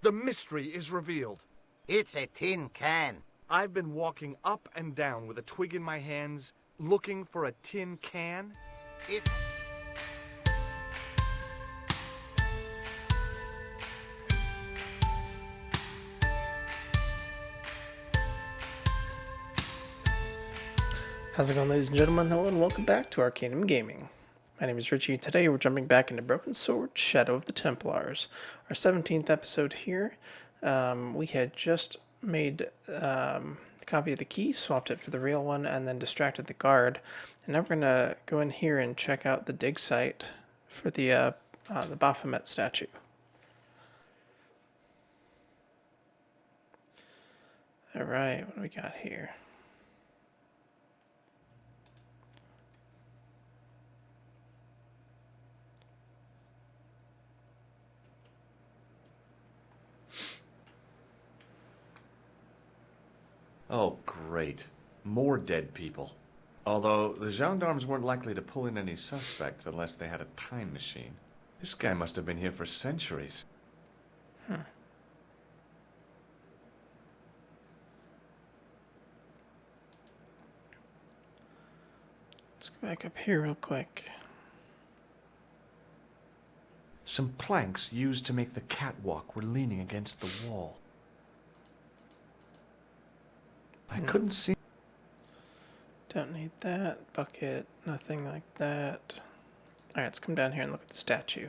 The mystery is revealed. It's a tin can. I've been walking up and down with a twig in my hands, looking for a tin can. It... How's it going, ladies and gentlemen? Hello and welcome back to Arcanum Gaming. My name is Richie. Today we're jumping back into Broken Sword, Shadow of the Templars. Our 17th episode here. We had just made a copy of the key, swapped it for the real one, and then distracted the guard. And now we're going to go in here and check out the dig site for the Baphomet statue. Alright, what do we got here? Oh, great. More dead people. Although, the gendarmes weren't likely to pull in any suspects unless they had a time machine. This guy must have been here for centuries. Let's go back up here real quick. Some planks used to make the catwalk were leaning against the wall. I couldn't see. Don't need that. Bucket. Nothing like that. Alright, let's come down here and look at the statue.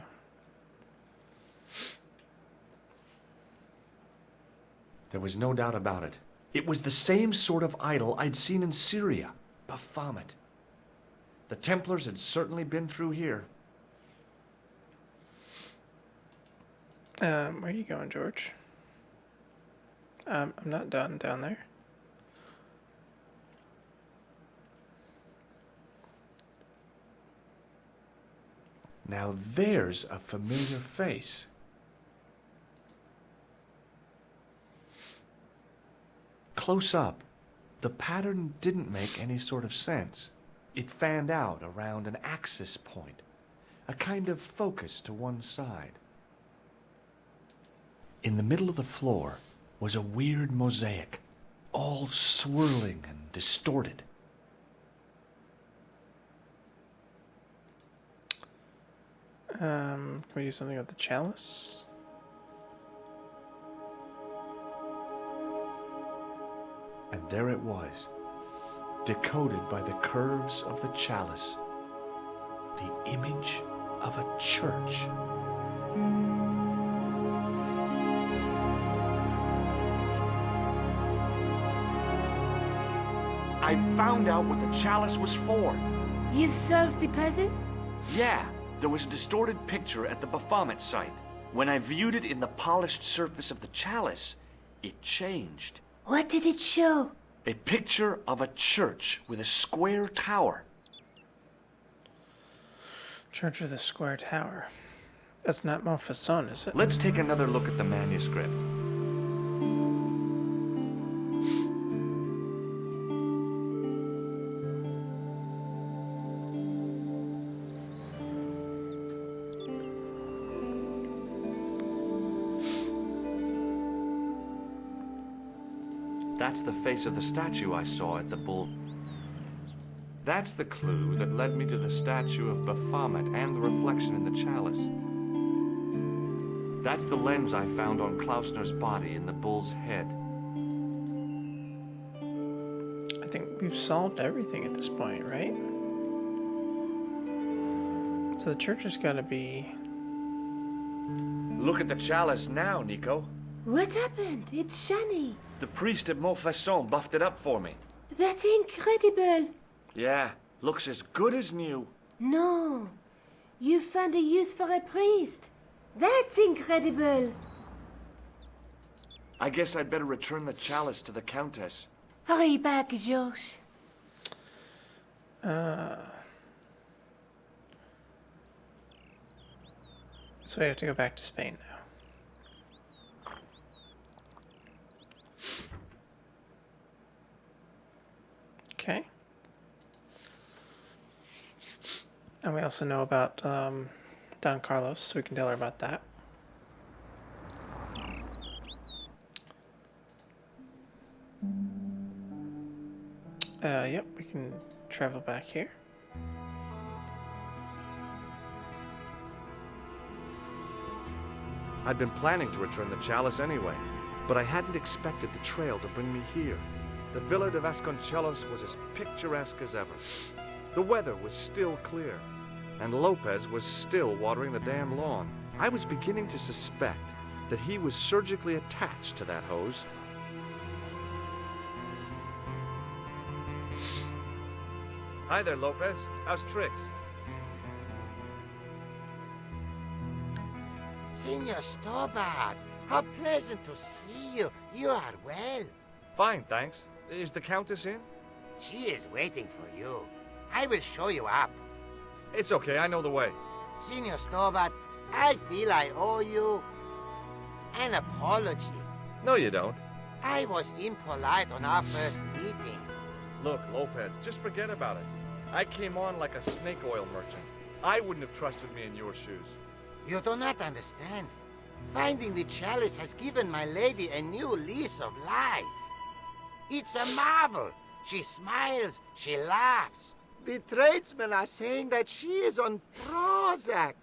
There was no doubt about it. It was the same sort of idol I'd seen in Syria. Baphomet. The Templars had certainly been through here. Where are you going, George? I'm not done down there. Now there's a familiar face. Close up, the pattern didn't make any sort of sense. It fanned out around an axis point, a kind of focus to one side. In the middle of the floor was a weird mosaic, all swirling and distorted. Can we do something with the chalice? And there it was, decoded by the curves of the chalice, the image of a church. I found out what the chalice was for. You've solved the puzzle? Yeah, there was a distorted picture at the Baphomet site. When I viewed it in the polished surface of the chalice, it changed. What did it show? A picture of a church with a square tower. Church with a square tower. That's not Montfaucon, is it? Let's take another look at the manuscript. That's the face of the statue I saw at the bull. That's the clue that led me to the statue of Baphomet and the reflection in the chalice. That's the lens I found on Klausner's body in the bull's head. I think we've solved everything at this point, right? So the church has got to be... Look at the chalice now, Nico. What happened? It's shiny. The priest at Montfaucon buffed it up for me. That's incredible. Yeah, looks as good as new. No. You found a use for a priest. That's incredible. I guess I'd better return the chalice to the Countess. Hurry back, George. So we have to go back to Spain now. Okay. And we also know about Don Carlos, so we can tell her about that. Yep, we can travel back here. I'd been planning to return the chalice anyway, but I hadn't expected the trail to bring me here. The Villa de Vasconcelos was as picturesque as ever. The weather was still clear, and Lopez was still watering the damn lawn. I was beginning to suspect that he was surgically attached to that hose. Hi there, Lopez. How's tricks? Senor Stobart, how pleasant to see you. You are well. Fine, thanks. Is the Countess in? She is waiting for you. I will show you up. It's okay, I know the way. Senor Stobart, I feel I owe you an apology. No, you don't. I was impolite on our first meeting. Look, Lopez, just forget about it. I came on like a snake oil merchant. I wouldn't have trusted me in your shoes. You do not understand. Finding the chalice has given my lady a new lease of life. It's a marvel. She smiles, she laughs. The tradesmen are saying that she is on Prozac.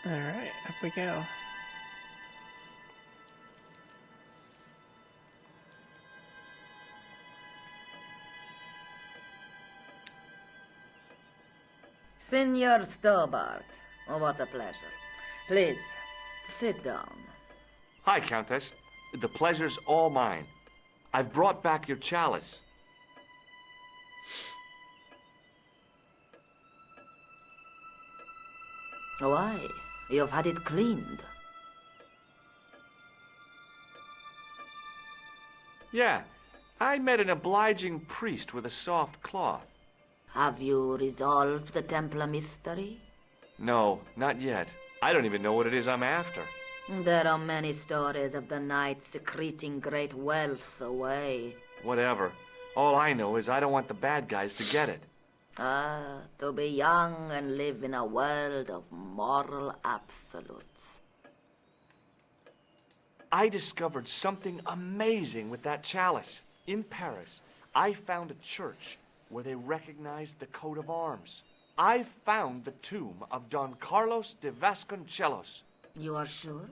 Alright, up we go. Senor Stobart, oh, what a pleasure. Please, sit down. Hi, Countess. The pleasure's all mine. I've brought back your chalice. Why? You've had it cleaned. Yeah, I met an obliging priest with a soft cloth. Have you resolved the Templar mystery? No, not yet. I don't even know what it is I'm after. There are many stories of the knight secreting great wealth away. Whatever. All I know is I don't want the bad guys to get it. Ah, to be young and live in a world of moral absolutes. I discovered something amazing with that chalice. In Paris, I found a church where they recognized the coat of arms. I found the tomb of Don Carlos de Vasconcelos. You are sure?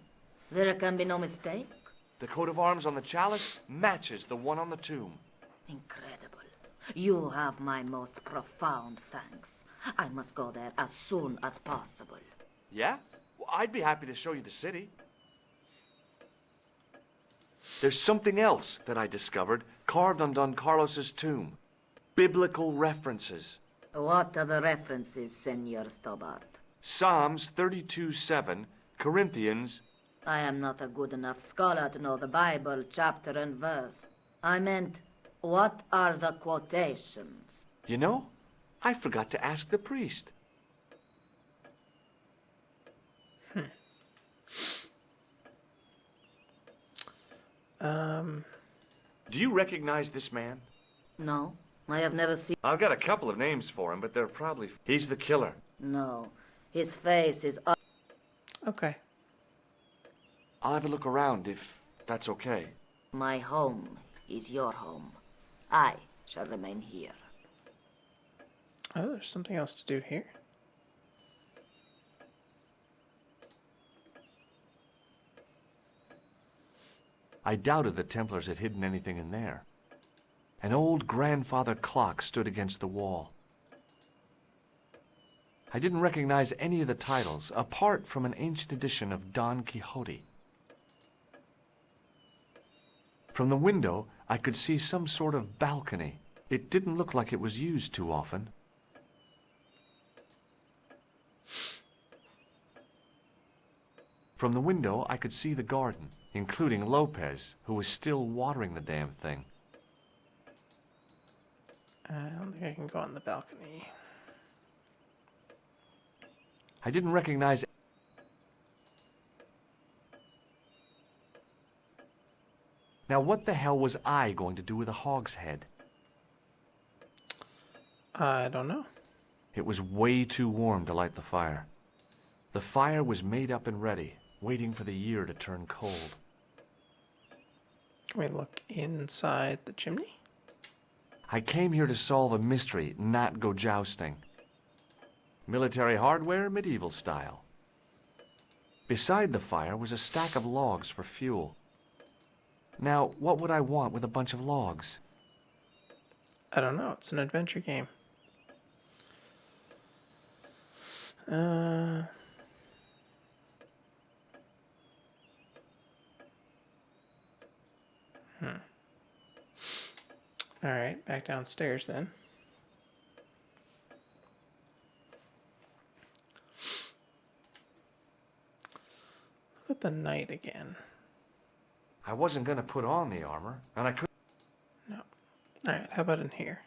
There can be no mistake? The coat of arms on the chalice matches the one on the tomb. Incredible. You have my most profound thanks. I must go there as soon as possible. Yeah? Well, I'd be happy to show you the city. There's something else that I discovered carved on Don Carlos's tomb. Biblical references. What are the references, Senor Stobart? Psalms 32:7, Corinthians. I am not a good enough scholar to know the Bible chapter and verse. I meant, what are the quotations? You know, I forgot to ask the priest. Do you recognize this man? No, I have never seen... I've got a couple of names for him, but they're probably... He's the killer. No, his face is... Okay. I'll have a look around if that's okay. My home is your home. I shall remain here. Oh, there's something else to do here. I doubted the Templars had hidden anything in there. An old grandfather clock stood against the wall. I didn't recognize any of the titles, apart from an ancient edition of Don Quixote. From the window, I could see some sort of balcony. It didn't look like it was used too often. From the window, I could see the garden, including Lopez, who was still watering the damn thing. I don't think I can go on the balcony. I didn't recognize... Now what the hell was I going to do with a hog's head? I don't know. It was way too warm to light the fire. The fire was made up and ready, waiting for the year to turn cold. Can we look inside the chimney? I came here to solve a mystery, not go jousting. Military hardware, medieval style. Beside the fire was a stack of logs for fuel. Now, what would I want with a bunch of logs? I don't know. It's an adventure game. Alright, back downstairs then. Look at the night again. I wasn't going to put on the armor, and I couldn't. No. Alright, how about in here?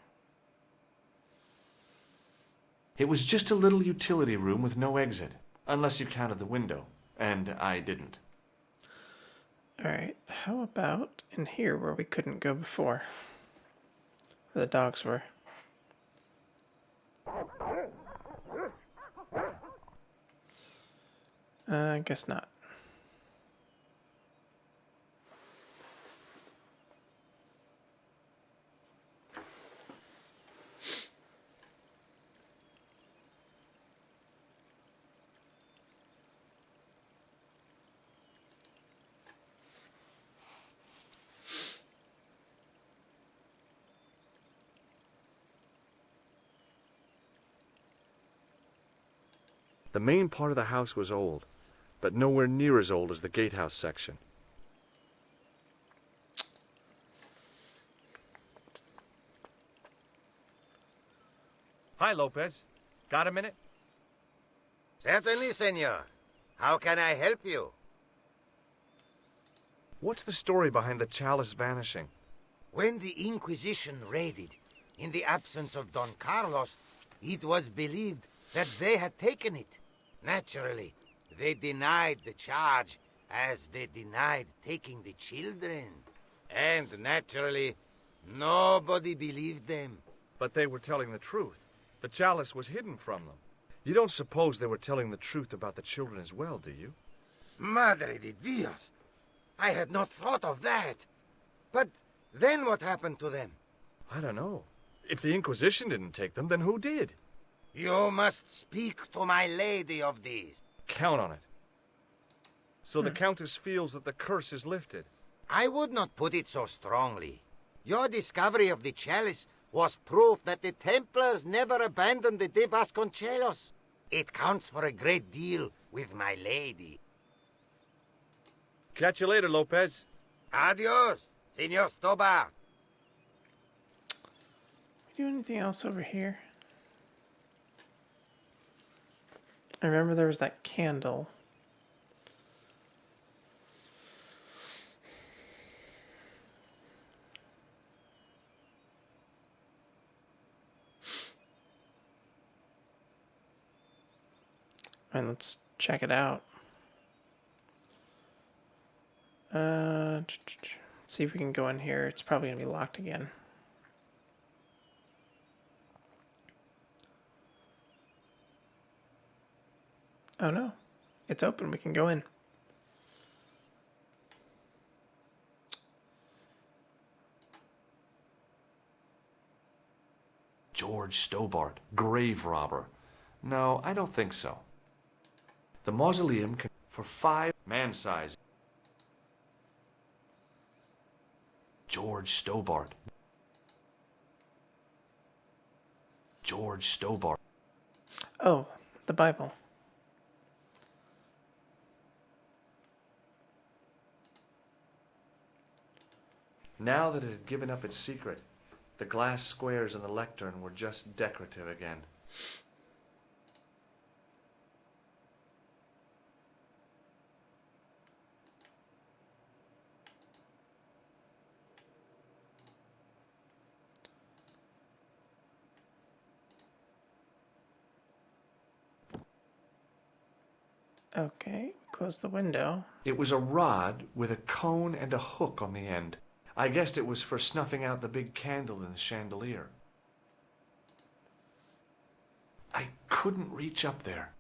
It was just a little utility room with no exit, unless you counted the window, and I didn't. Alright, how about in here where we couldn't go before? Where the dogs were. I guess not. The main part of the house was old, but nowhere near as old as the gatehouse section. Hi, Lopez. Got a minute? Certainly, senor. How can I help you? What's the story behind the chalice vanishing? When the Inquisition raided, in the absence of Don Carlos, it was believed that they had taken it. Naturally, they denied the charge, as they denied taking the children. And naturally, nobody believed them. But they were telling the truth. The chalice was hidden from them. You don't suppose they were telling the truth about the children as well, do you? Madre de Dios! I had not thought of that. But then what happened to them? I don't know. If the Inquisition didn't take them, then who did? You must speak to my lady of these. Count on it. So the Countess feels that the curse is lifted. I would not put it so strongly. Your discovery of the chalice was proof that the Templars never abandoned the de Vasconcelos. It counts for a great deal with my lady. Catch you later, Lopez. Adios, Senor Stobart. We do anything else over here? I remember there was that candle. And let's check it out. See if we can go in here. It's probably going to be locked again. Oh no, it's open. We can go in. George Stobart, grave robber. No, I don't think so. The mausoleum can for 5 man-size. George Stobart. George Stobart. Oh, the Bible. Now that it had given up its secret, the glass squares in the lectern were just decorative again. Okay, close the window. It was a rod with a cone and a hook on the end. I guessed it was for snuffing out the big candle in the chandelier. I couldn't reach up there.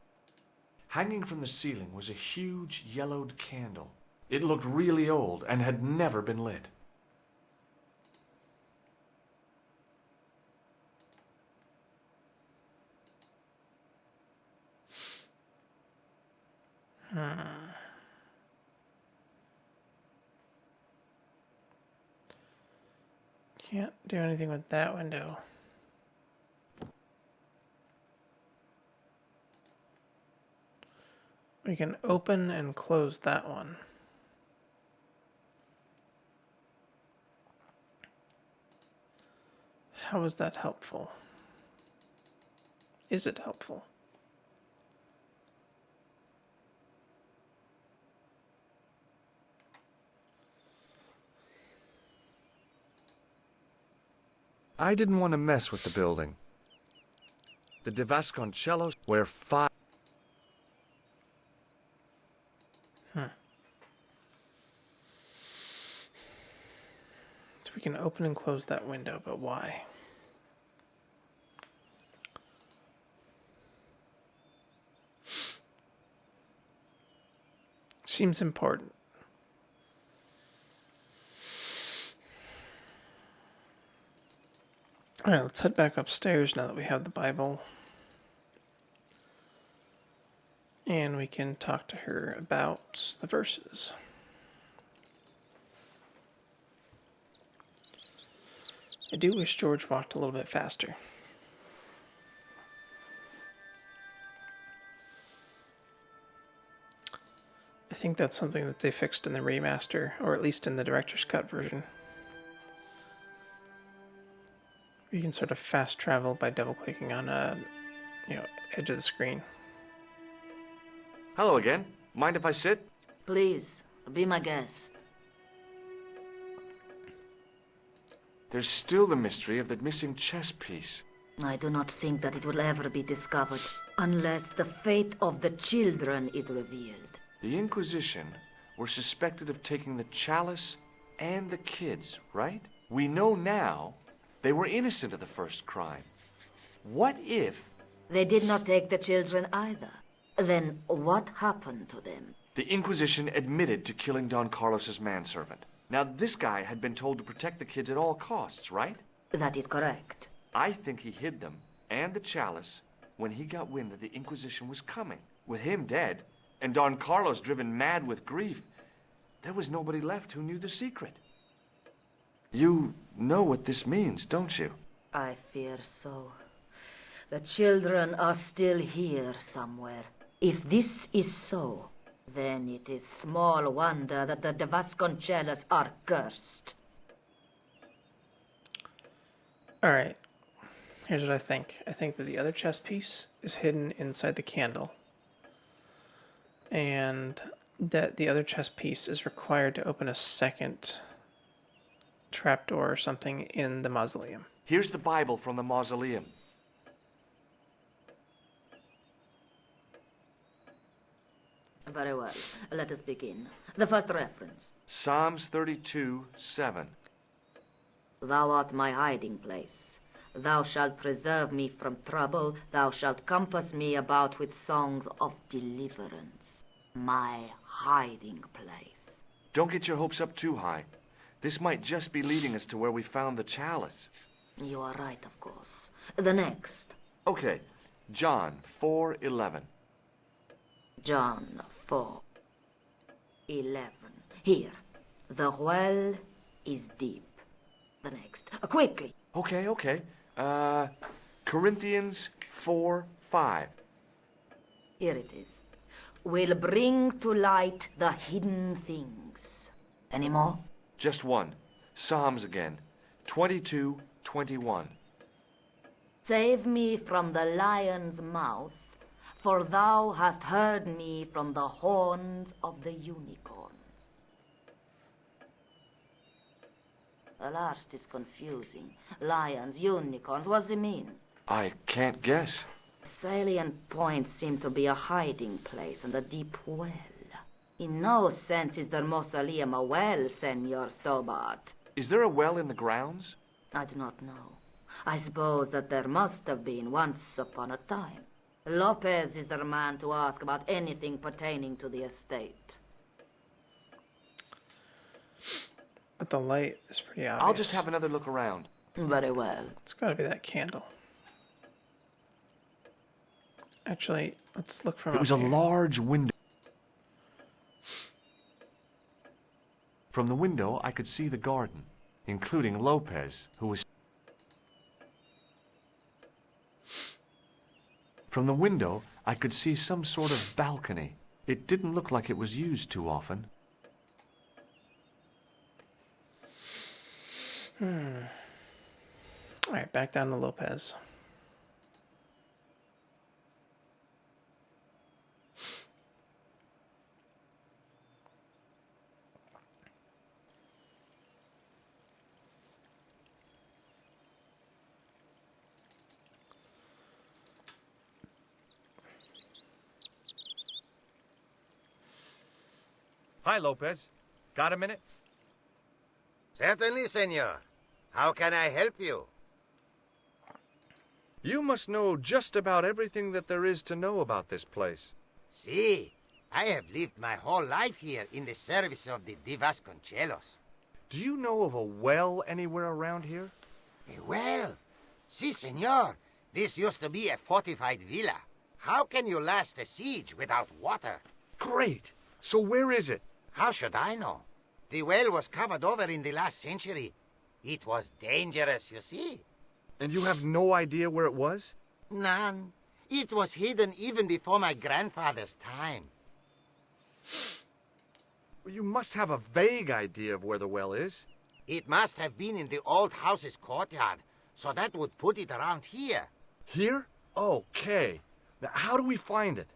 Hanging from the ceiling was a huge yellowed candle. It looked really old and had never been lit. Can't do anything with that window. We can open and close that one. How is that helpful? Is it helpful? I didn't want to mess with the building. The De Vasconcellos were five. So we can open and close that window, but why? Seems important. Alright, let's head back upstairs now that we have the Bible. And we can talk to her about the verses. I do wish George walked a little bit faster. I think that's something that they fixed in the remaster, or at least in the director's cut version. You can sort of fast travel by double-clicking on a, edge of the screen. Hello again. Mind if I sit? Please, be my guest. There's still the mystery of the missing chess piece. I do not think that it will ever be discovered unless the fate of the children is revealed. The Inquisition were suspected of taking the chalice and the kids, right? We know now they were innocent of the first crime. What if... They did not take the children either. Then what happened to them? The Inquisition admitted to killing Don Carlos's manservant. Now, this guy had been told to protect the kids at all costs, right? That is correct. I think he hid them and the chalice when he got wind that the Inquisition was coming. With him dead, and Don Carlos driven mad with grief, there was nobody left who knew the secret. You know what this means, don't you? I fear so. The children are still here somewhere. If this is so, then it is small wonder that the De Vasconcellos are cursed. Alright, here's what I think. I think that the other chess piece is hidden inside the candle. And that the other chess piece is required to open a second trapdoor or something in the mausoleum. Here's the Bible from the mausoleum. Very well. Let us begin. The first reference. Psalms 32:7. Thou art my hiding place. Thou shalt preserve me from trouble. Thou shalt compass me about with songs of deliverance. My hiding place. Don't get your hopes up too high. This might just be leading us to where we found the chalice. You are right, of course. The next. Okay, John 4:11. John 4:11. Here. The well is deep. The next. Quickly. Okay. Corinthians 4:5. Here it is. Will bring to light the hidden things. Any more? Just one. Psalms again. 22:21. Save me from the lion's mouth, for thou hast heard me from the horns of the unicorns. The last is confusing. Lions, unicorns, what does it mean? I can't guess. Salient points seem to be a hiding place and a deep well. In no sense is the mausoleum a well, Senor Stobart. Is there a well in the grounds? I do not know. I suppose that there must have been once upon a time. Lopez is the man to ask about anything pertaining to the estate. But the light is pretty obvious. I'll just have another look around. Very well. It's got to be that candle. Actually, let's look from It up was a here. large window. From the window, I could see the garden, including Lopez, who was... From the window, I could see some sort of balcony. It didn't look like it was used too often. Alright, back down to Lopez. Hi, Lopez. Got a minute? Certainly, senor. How can I help you? You must know just about everything that there is to know about this place. See, I have lived my whole life here in the service of the Vasconcelos. Do you know of a well anywhere around here? Well, si, senor. This used to be a fortified villa. How can you last a siege without water? Great! So where is it? How should I know? The well was covered over in the last century. It was dangerous, you see. And you have no idea where it was? None. It was hidden even before my grandfather's time. Well, you must have a vague idea of where the well is. It must have been in the old house's courtyard, so that would put it around here. Here? Okay. Now, how do we find it?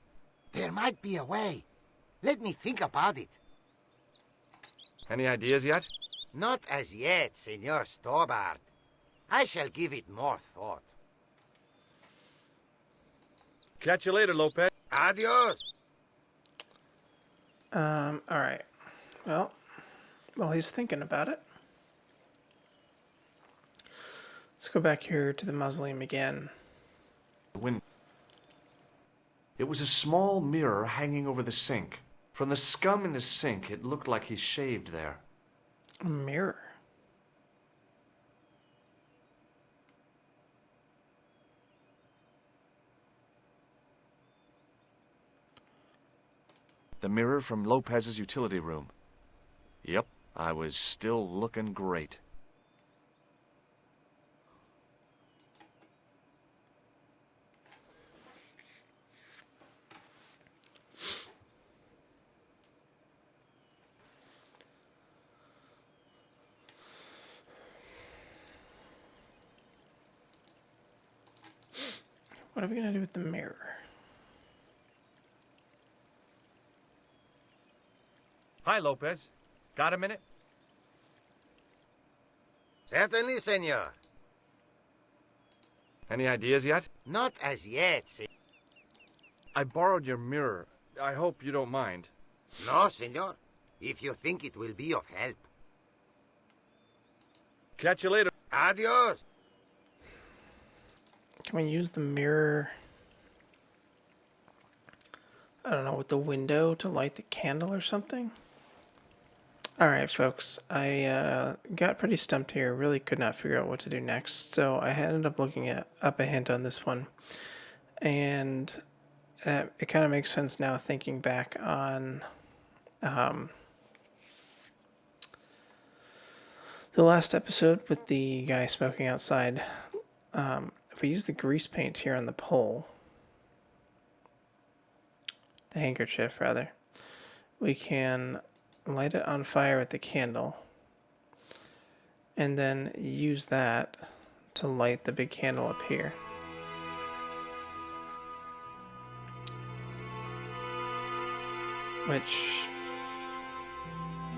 There might be a way. Let me think about it. Any ideas yet? Not as yet, Senor Stobart. I shall give it more thought. Catch you later, Lopez. Adios. Alright. Well, while he's thinking about it, let's go back here to the mausoleum again. It was a small mirror hanging over the sink. From the scum in the sink, it looked like he shaved there. A mirror. The mirror from Lopez's utility room. Yep, I was still looking great. What are we going to do with the mirror? Hi, Lopez. Got a minute? Certainly, senor. Any ideas yet? Not as yet, I borrowed your mirror. I hope you don't mind. No, senor. If you think it will be of help. Catch you later. Adios. Can we use the mirror, I don't know, with the window to light the candle or something? Alright folks, I got pretty stumped here, really could not figure out what to do next, so I ended up looking up a hint on this one, and it kind of makes sense now thinking back on the last episode with the guy smoking outside. If we use the grease paint here on the pole, the handkerchief rather, we can light it on fire with the candle and then use that to light the big candle up here. Which,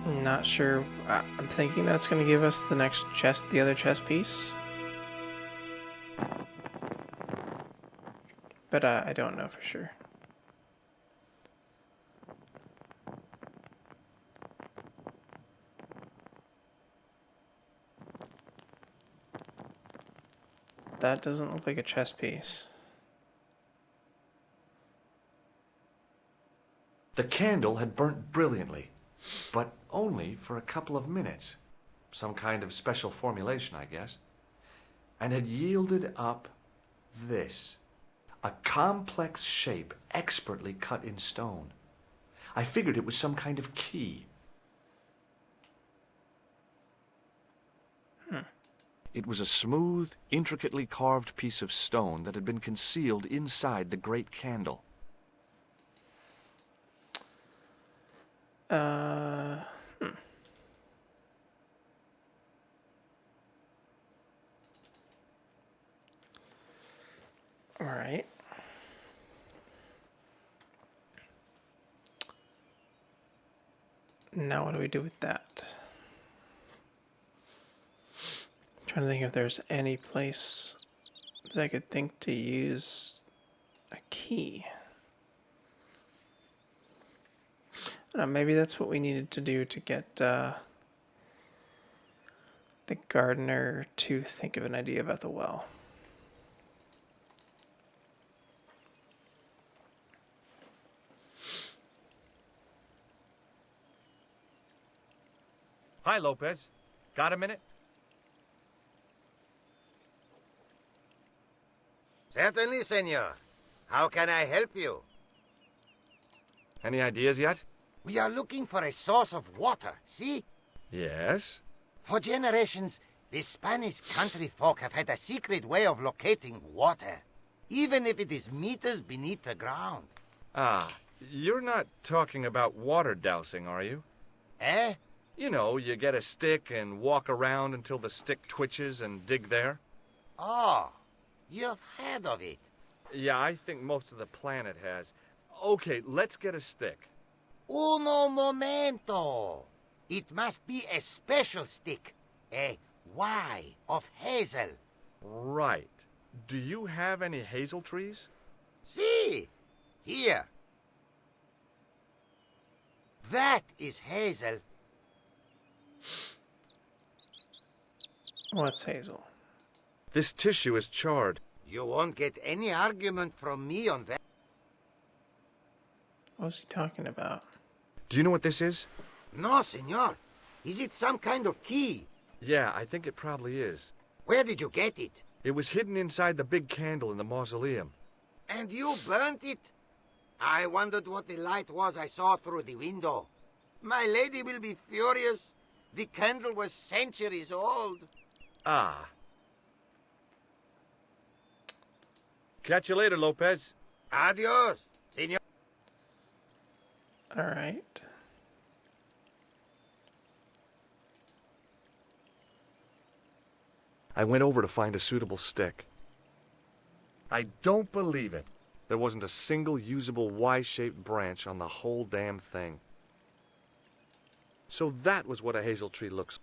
I'm not sure, I'm thinking that's going to give us the next chest, the other chest piece. But I don't know for sure. That doesn't look like a chess piece. The candle had burnt brilliantly, but only for a couple of minutes. Some kind of special formulation, I guess. And had yielded up this. A complex shape expertly cut in stone. I figured it was some kind of key. It was a smooth, intricately carved piece of stone that had been concealed inside the great candle. Hmm. All right. Now what do we do with that? I'm trying to think if there's any place that I could think to use a key. I don't know, maybe that's what we needed to do to get the gardener to think of an idea about the well. Hi, Lopez. Got a minute? Certainly, senor. How can I help you? Any ideas yet? We are looking for a source of water, see? Yes. For generations, the Spanish country folk have had a secret way of locating water, even if it is meters beneath the ground. Ah, you're not talking about water dousing, are you? Eh? You know, you get a stick and walk around until the stick twitches and dig there. Oh, you've heard of it. Yeah, I think most of the planet has. Okay, let's get a stick. Uno momento. It must be a special stick. A Y of hazel. Right. Do you have any hazel trees? See? Here. That is hazel. What's hazel? This tissue is charred. You won't get any argument from me on that. What's he talking about? Do you know what this is? No, senor. Is it some kind of key? Yeah, I think it probably is. Where did you get it? It was hidden inside the big candle in the mausoleum. And you burnt it? I wondered what the light was I saw through the window. My lady will be furious. The candle was centuries old. Ah. Catch you later, Lopez. Adios, senor. All right. I went over to find a suitable stick. I don't believe it. There wasn't a single usable Y-shaped branch on the whole damn thing. So that was what a hazel tree looks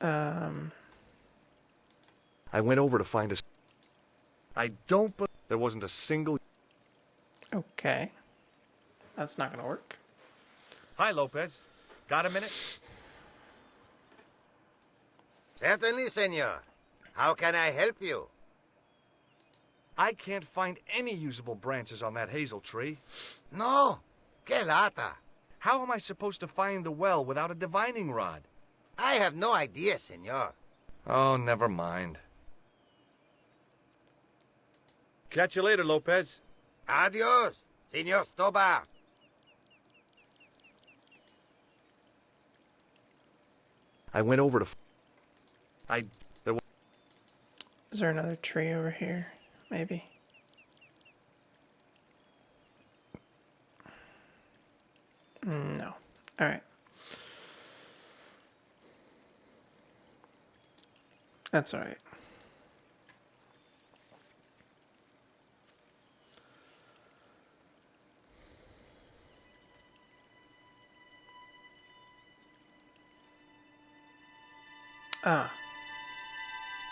like. I went over to find a... I don't believe there wasn't a single... Okay. That's not going to work. Hi, Lopez. Got a minute? Certainly, senor. How can I help you? I can't find any usable branches on that hazel tree. No. Que lata. How am I supposed to find the well without a divining rod? I have no idea, senor. Oh, never mind. Catch you later, Lopez. Adios, senor Stobar. I went over to... Is there another tree over here? Maybe. No. All right. That's all right. Ah.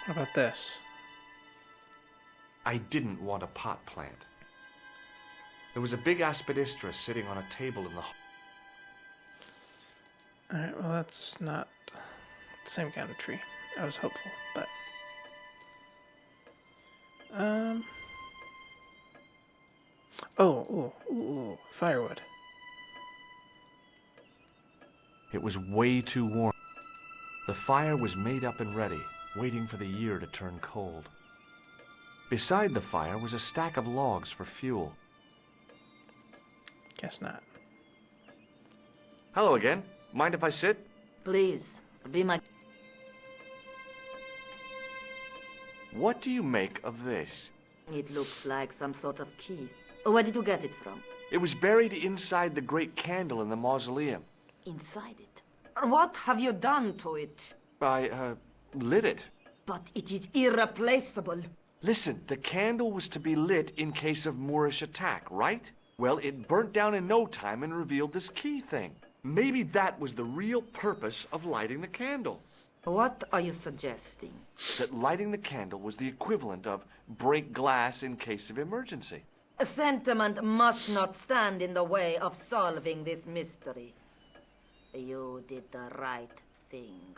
What about this? I didn't want a pot plant. There was a big aspidistra sitting on a table in the... Alright, well that's not the same kind of tree. I was hopeful, but... ooh, firewood. It was way too warm. The fire was made up and ready, waiting for the year to turn cold. Beside the fire was a stack of logs for fuel. Guess not. Hello again. Mind if I sit? Please, be my... What do you make of this? It looks like some sort of key. Where did you get it from? It was buried inside the great candle in the mausoleum. Inside it. What have you done to it? I, lit it. But it is irreplaceable. Listen, the candle was to be lit in case of Moorish attack, right? Well, it burnt down in no time and revealed this key thing. Maybe that was the real purpose of lighting the candle. What are you suggesting? That lighting the candle was the equivalent of break glass in case of emergency. Sentiment must not stand in the way of solving this mystery. You did the right thing.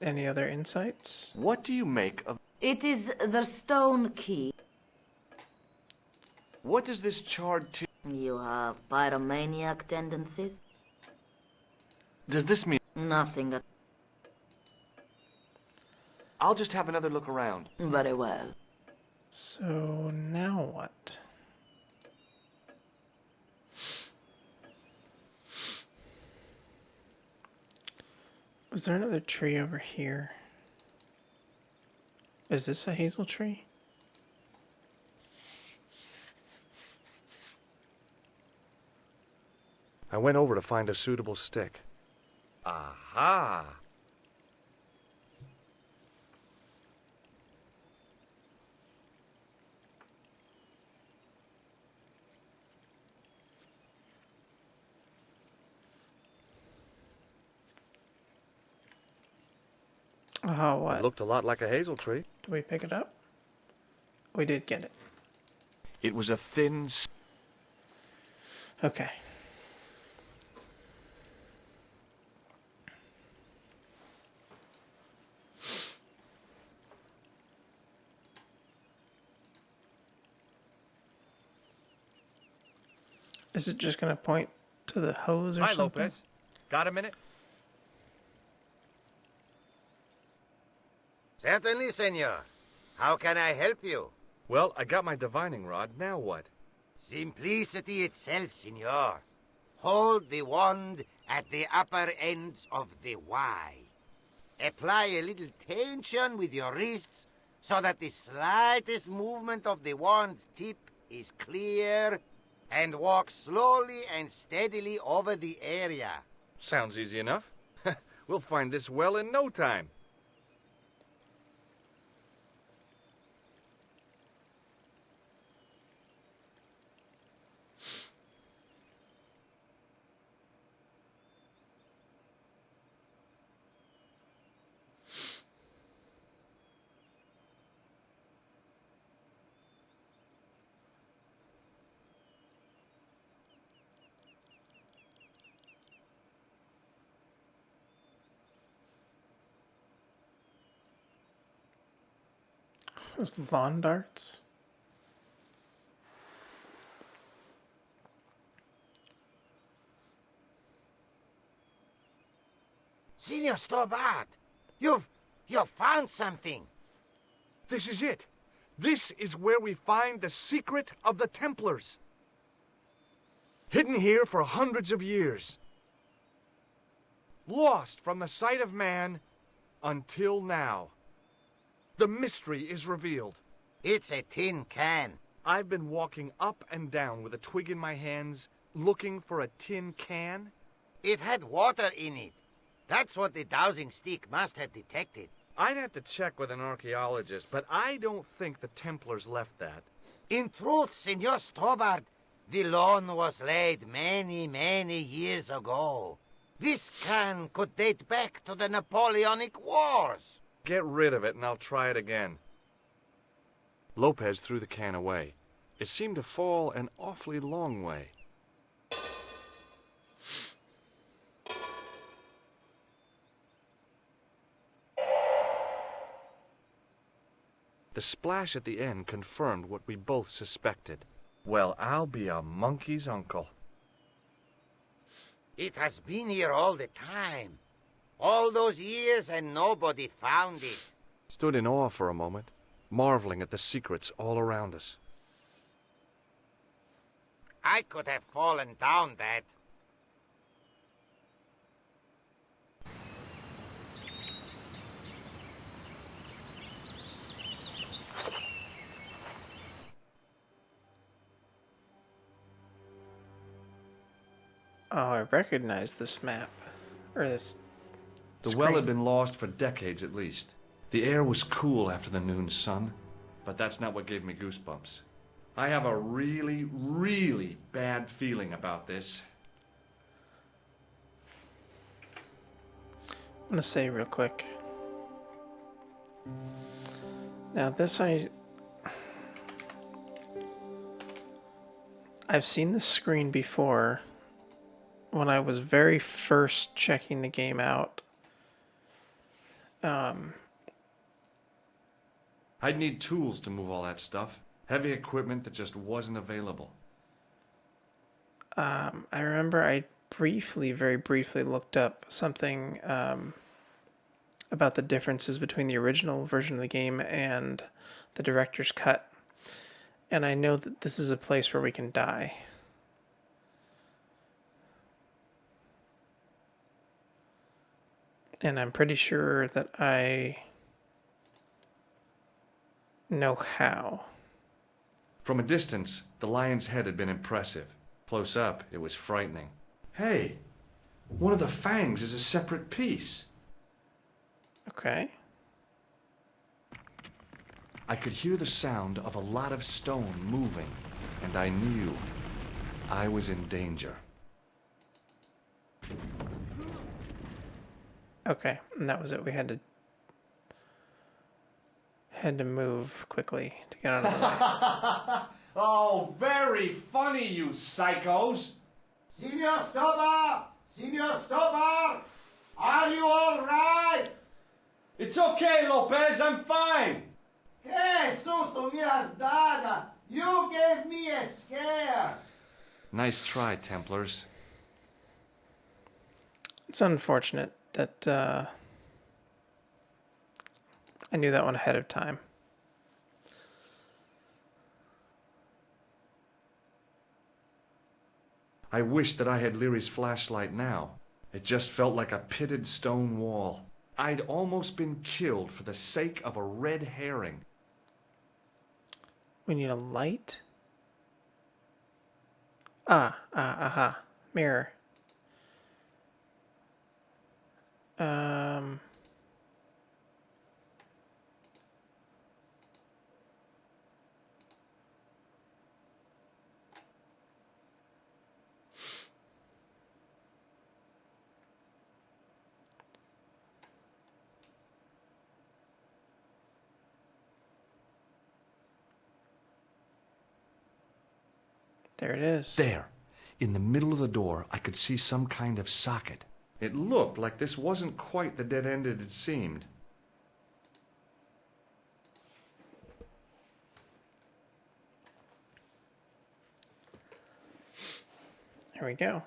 Any other insights? What do you make of... It is the stone key. What does this charred tea... You have pyromaniac tendencies? Does this mean... Nothing at... I'll just have another look around. Very well. So now what? Was there another tree over here? Is this a hazel tree? I went over to find a suitable stick. Aha! Oh, It what? looked a lot like a hazel tree. Do we pick it up? We did get it. It was a thin... Okay. Is it just going to point to the hose or Hi, something? Lopez. Got a minute? Certainly, senor. How can I help you? Well, I got my divining rod. Now what? Simplicity itself, senor. Hold the wand at the upper ends of the Y. Apply a little tension with your wrists so that the slightest movement of the wand's tip is clear, and walk slowly and steadily over the area. Sounds easy enough. We'll find this well in no time. Those lawn darts? Senor Stobart, you've found something. This is it. This is where we find the secret of the Templars. Hidden here for hundreds of years. Lost from the sight of man until now. The mystery is revealed. It's a tin can. I've been walking up and down with a twig in my hands, looking for a tin can. It had water in it. That's what the dowsing stick must have detected. I'd have to check with an archaeologist, but I don't think the Templars left that. In truth, Senor Stobart, the loan was laid many, many years ago. This can could date back to the Napoleonic Wars. Get rid of it and I'll try it again. Lopez threw the can away. It seemed to fall an awfully long way. The splash at the end confirmed what we both suspected. Well, I'll be a monkey's uncle. It has been here all the time. All those years and nobody found it. Stood in awe for a moment, marveling at the secrets all around us. I could have fallen down that. Oh, I recognize this map. Or this The well had screen. been lost for decades at least. The air was cool after the noon sun, but that's not what gave me goosebumps. I have a really, really bad feeling about this. I'm going to say real quick. Now this I've seen this screen before when I was very first checking the game out. I'd need tools to move all that stuff. Heavy equipment that just wasn't available. I remember I very briefly looked up something about the differences between the original version of the game and the director's cut. And I know that this is a place where we can die. And I'm pretty sure that I know how. From a distance, the lion's head had been impressive. Close up, it was frightening. Hey, one of the fangs is a separate piece. Okay. I could hear the sound of a lot of stone moving, and I knew I was in danger. Okay, and that was it. We had to move quickly to get out of the way. Oh, very funny, you psychos! Senor Stobar! Senor Stobar! Are you all right? It's okay, Lopez, I'm fine! Que susto me has dado! You gave me a scare! Nice try, Templars. It's unfortunate that I knew that one ahead of time. I wished that I had Leary's flashlight now. It just felt like a pitted stone wall. I'd almost been killed for the sake of a red herring. We need a light. Aha. Mirror. There it is. There, in the middle of the door, I could see some kind of socket. It looked like this wasn't quite the dead end it had seemed. There we go.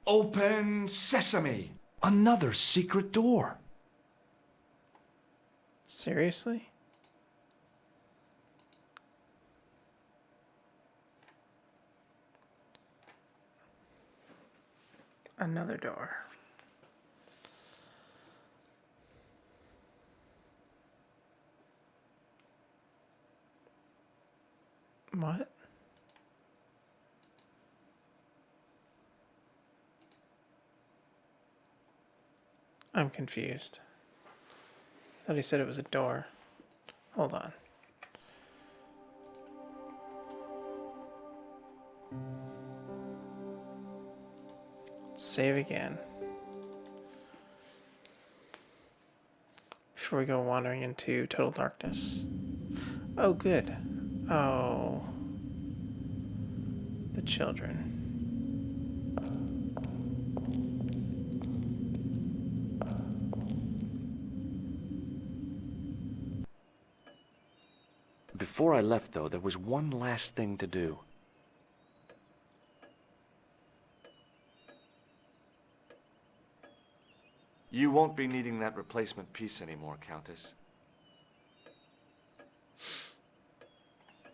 Open sesame! Another secret door. Seriously? Another door. What? I'm confused. I thought he said it was a door. Hold on. Save again. Before we go wandering into total darkness. Oh, good. Oh. the children. Before I left, though, there was one last thing to do. You won't be needing that replacement piece anymore, Countess.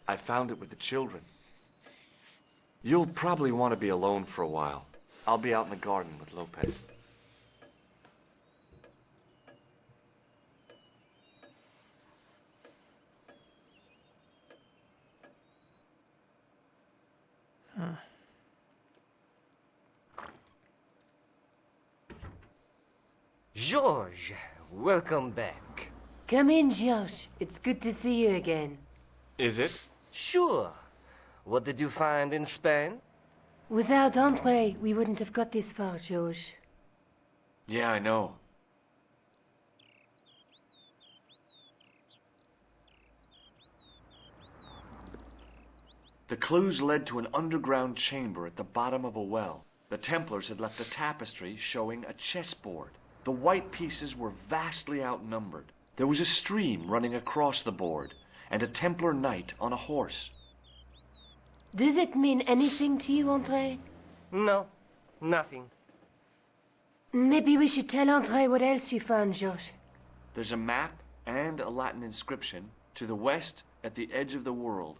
I found it with the children. You'll probably want to be alone for a while. I'll be out in the garden with Lopez. George, welcome back. Come in, George. It's good to see you again. Is it? Sure. What did you find in Spain? Without Andre, we wouldn't have got this far, George. Yeah, I know. The clues led to an underground chamber at the bottom of a well. The Templars had left a tapestry showing a chessboard. The white pieces were vastly outnumbered. There was a stream running across the board, and a Templar knight on a horse. Does it mean anything to you, Andre? No, nothing. Maybe we should tell Andre what else you found, George. There's a map and a Latin inscription to the west at the edge of the world.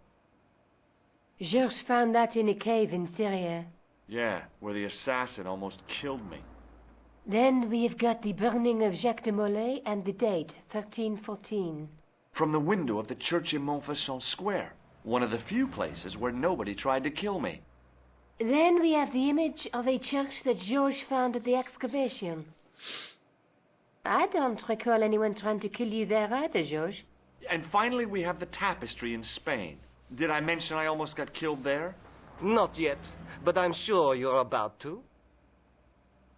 George found that in a cave in Syria. Yeah, where the assassin almost killed me. Then we've got the burning of Jacques de Molay and the date, 1314. From the window of the church in Montfaucon Square, one of the few places where nobody tried to kill me. Then we have the image of a church that George found at the excavation. I don't recall anyone trying to kill you there either, George. And finally we have the tapestry in Spain. Did I mention I almost got killed there? Not yet, but I'm sure you're about to.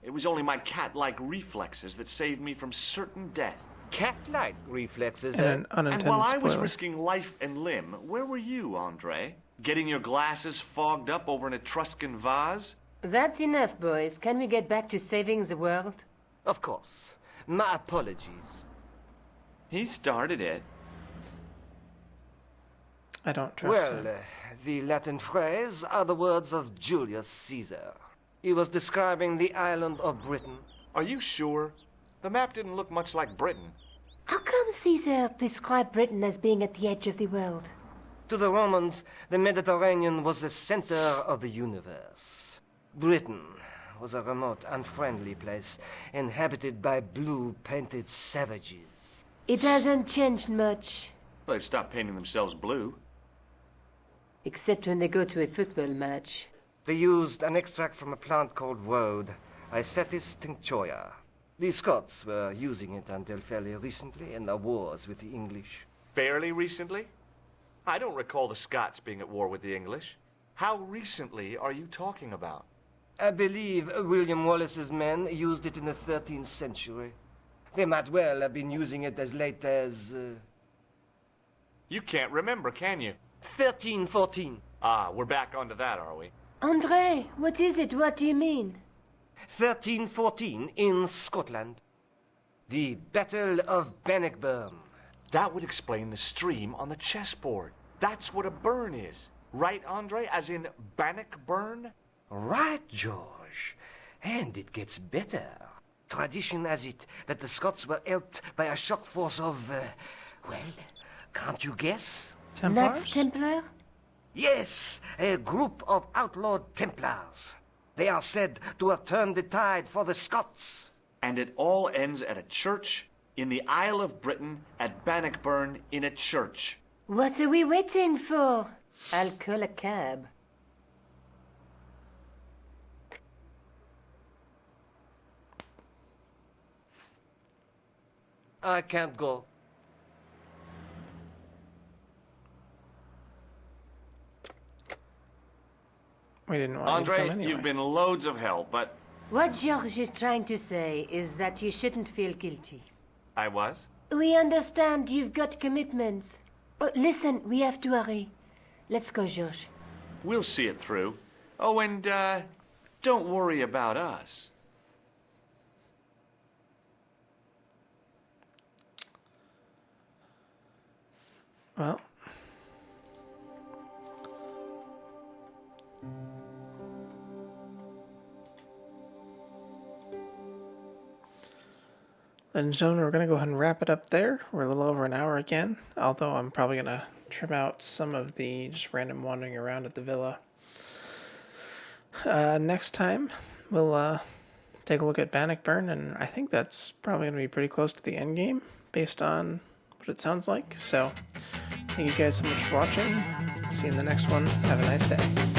It was only my cat-like reflexes that saved me from certain death. Cat-like reflexes, And an And unintended while I was spoiler. risking life and limb, where were you, Andre? Getting your glasses fogged up over an Etruscan vase? That's enough, boys. Can we get back to saving the world? Of course. My apologies. He started it. I don't trust Well, him. the Latin phrase are the words of Julius Caesar. He was describing the island of Britain. Are you sure? The map didn't look much like Britain. How come Caesar described Britain as being at the edge of the world? To the Romans, the Mediterranean was the center of the universe. Britain was a remote, unfriendly place, inhabited by blue-painted savages. It hasn't changed much, They've stopped painting themselves blue. except when they go to a football match. They used an extract from a plant called woad, Icetis tinctoria. The Scots were using it until fairly recently in their wars with the English. Fairly recently? I don't recall the Scots being at war with the English. How recently are you talking about? I believe William Wallace's men used it in the 13th century. They might well have been using it as late as... You can't remember, can you? 1314. Ah, we're back onto that, are we? Andre, what is it? What do you mean? 1314 in Scotland. The Battle of Bannockburn. That would explain the stream on the chessboard. That's what a burn is. Right, Andre? As in Bannockburn? Right, George. And it gets better. Tradition has it that the Scots were helped by a shock force of, well, can't you guess? Templars? Knights Templar? Yes, a group of outlawed Templars. They are said to have turned the tide for the Scots. And it all ends at a church in the Isle of Britain at Bannockburn in a church. What are we waiting for? I'll call a cab. I can't go. We didn't want you to come Andre, anyway. you've been loads of help, but What George is trying to say is that you shouldn't feel guilty. I was. We understand you've got commitments. Listen, we have to hurry. Let's go, George. We'll see it through. Oh, and, don't worry about us. Well, ladies and gentlemen, we're going to go ahead and wrap it up there. We're a little over an hour again, although I'm probably going to trim out some of the just random wandering around at the villa. Next time, we'll take a look at Bannockburn, and I think that's probably going to be pretty close to the end game, based on what it sounds like. So, thank you guys so much for watching. See you in the next one. Have a nice day.